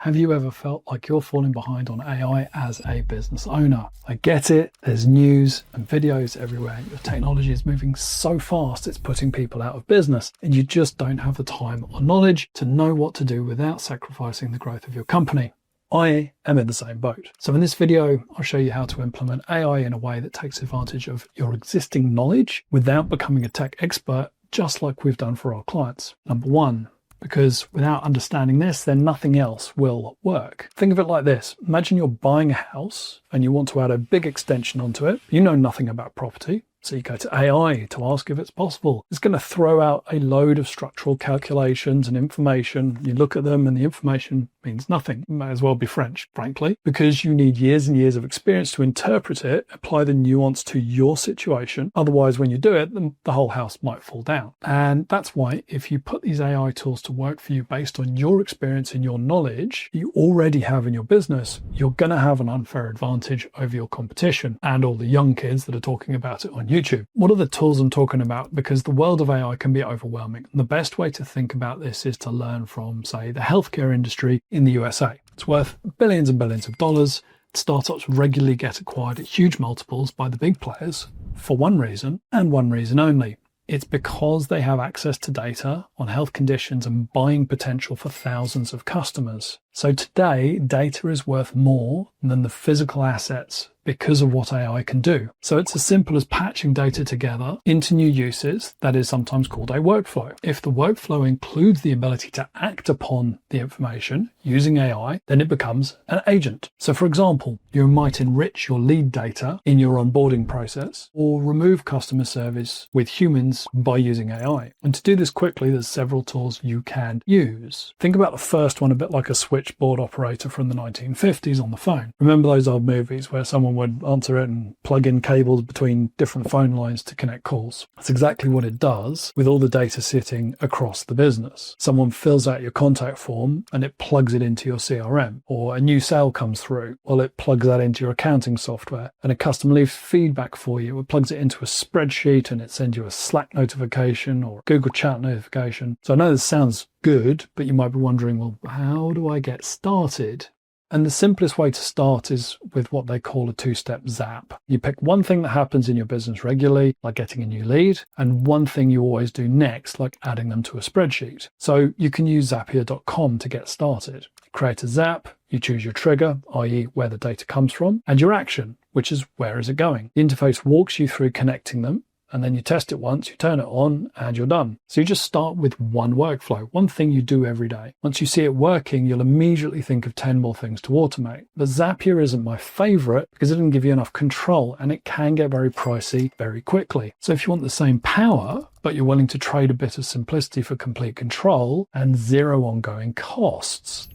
Have you ever felt like you're falling behind on AI as a business owner? I get it. There's news and videos everywhere. Your technology is moving so fast, it's putting people out of business, and you just don't have the time or knowledge to know what to do without sacrificing the growth of your company. I am in the same boat. So in this video, I'll show you how to implement AI in a way that takes advantage of your existing knowledge without becoming a tech expert, just like we've done for our clients. Number one, because without understanding this, then nothing else will work. Think of it like this. Imagine you're buying a house and you want to add a big extension onto it. You know nothing about property. So you go to AI to ask if it's possible. It's going to throw out a load of structural calculations and information. You look at them and the information means nothing. It may as well be French, frankly, because you need years and years of experience to interpret it, apply the nuance to your situation. Otherwise, when you do it, the whole house might fall down. And that's why if you put these AI tools to work for you based on your experience and your knowledge you already have in your business, you're going to have an unfair advantage over your competition and all the young kids that are talking about it on YouTube. What are the tools I'm talking about? Because the world of AI can be overwhelming. And the best way to think about this is to learn from, say, the healthcare industry in the USA. It's worth billions and billions of dollars. Startups regularly get acquired at huge multiples by the big players for one reason and one reason only. It's because they have access to data on health conditions and buying potential for thousands of customers. So today, data is worth more than the physical assets because of what AI can do. So it's as simple as patching data together into new uses that is sometimes called a workflow. If the workflow includes the ability to act upon the information using AI, then it becomes an agent. So for example, you might enrich your lead data in your onboarding process or remove customer service with humans by using AI. And to do this quickly, there's several tools you can use. Think about the first one a bit like a switchboard operator from the 1950s on the phone. Remember those old movies where someone would answer it and plug in cables between different phone lines to connect calls? That's exactly what it does with all the data sitting across the business. Someone fills out your contact form and it plugs it into your CRM, or a new sale comes through, well, it plugs that into your accounting software, and a customer leaves feedback for you. It plugs it into a spreadsheet and it sends you a Slack notification or Google Chat notification. So I know this sounds good, but you might be wondering, well, how do I get started? And the simplest way to start is with what they call a two-step zap. You pick one thing that happens in your business regularly, like getting a new lead, and one thing you always do next, like adding them to a spreadsheet. So you can use Zapier.com to get started. Create a zap, you choose your trigger, i.e. where the data comes from, and your action, which is where is it going. The interface walks you through connecting them, and then you test it once, you turn it on, and you're done. So you just start with one workflow, one thing you do every day. Once you see it working, you'll immediately think of 10 more things to automate. But Zapier isn't my favorite because it doesn't give you enough control, and it can get very pricey very quickly. So if you want the same power, but you're willing to trade a bit of simplicity for complete control and zero ongoing costs,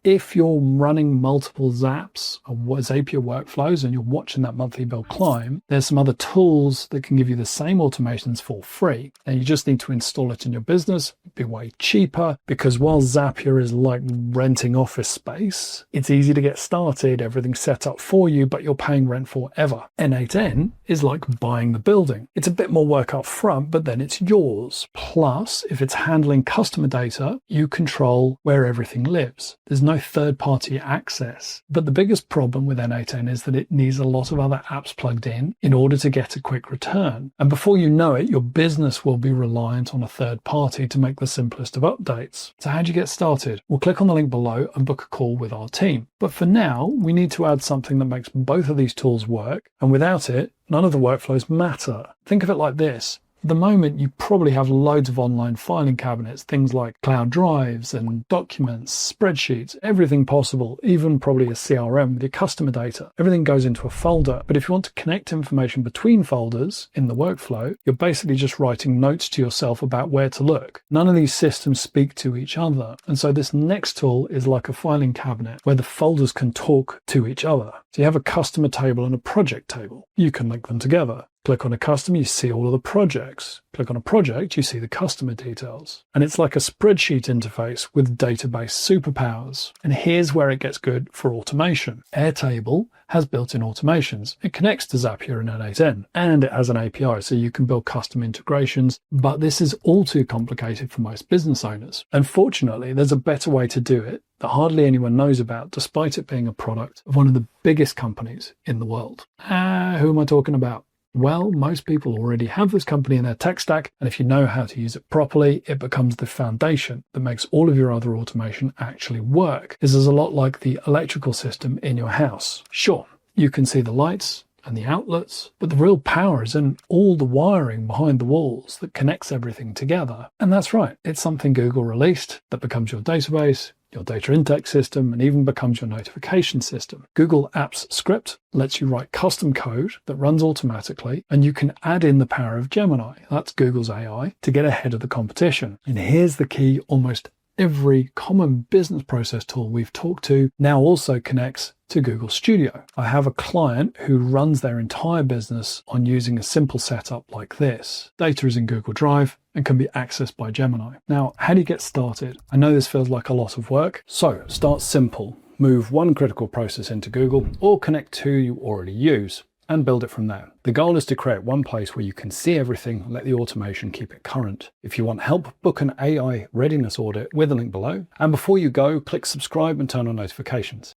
if you're running multiple zaps or Zapier workflows and you're watching that monthly bill climb, there's some other tools that can give you the same automations for free. And you just need to install it in your business. It'd be way cheaper because while Zapier is like renting office space, it's easy to get started, everything's set up for you, but you're paying rent forever. N8N is like buying the building. It's a bit more work up front, but then it's yours. Plus, if it's handling customer data, you control where everything lives. There's no third-party access. But the biggest problem with N8N is that it needs a lot of other apps plugged in order to get a quick return. And before you know it, your business will be reliant on a third party to make the simplest of updates. So how do you get started? Well, click on the link below and book a call with our team. But for now, we need to add something that makes both of these tools work. And without it, none of the workflows matter. Think of it like this. At the moment, you probably have loads of online filing cabinets, things like cloud drives and documents, spreadsheets, everything possible, even probably a CRM with your customer data. Everything goes into a folder. But if you want to connect information between folders in the workflow, you're basically just writing notes to yourself about where to look. None of these systems speak to each other. And so this next tool is like a filing cabinet where the folders can talk to each other. So you have a customer table and a project table. You can link them together. Click on a customer, you see all of the projects. Click on a project, you see the customer details. And it's like a spreadsheet interface with database superpowers. And here's where it gets good for automation. Airtable has built-in automations. It connects to Zapier and N8N, and it has an API, so you can build custom integrations. But this is all too complicated for most business owners. Unfortunately, there's a better way to do it that hardly anyone knows about, despite it being a product of one of the biggest companies in the world. Who am I talking about? Well, most people already have this company in their tech stack, and if you know how to use it properly, it becomes the foundation that makes all of your other automation actually work. This is a lot like the electrical system in your house. Sure, you can see the lights and the outlets, but the real power is in all the wiring behind the walls that connects everything together. And that's right, it's something Google released that becomes your database, your data intake system, and even becomes your notification system. Google Apps Script lets you write custom code that runs automatically, and you can add in the power of Gemini, that's Google's AI, to get ahead of the competition. And here's the key: almost every common business process tool we've talked to now also connects to Google Studio. I have a client who runs their entire business on using a simple setup like this. Data is in Google Drive and can be accessed by Gemini. Now, how do you get started? I know this feels like a lot of work, so start simple. Move one critical process into Google or connect two you already use and build it from there. The goal is to create one place where you can see everything and let the automation keep it current. If you want help, book an AI Readiness Audit with a link below. And before you go, click subscribe and turn on notifications.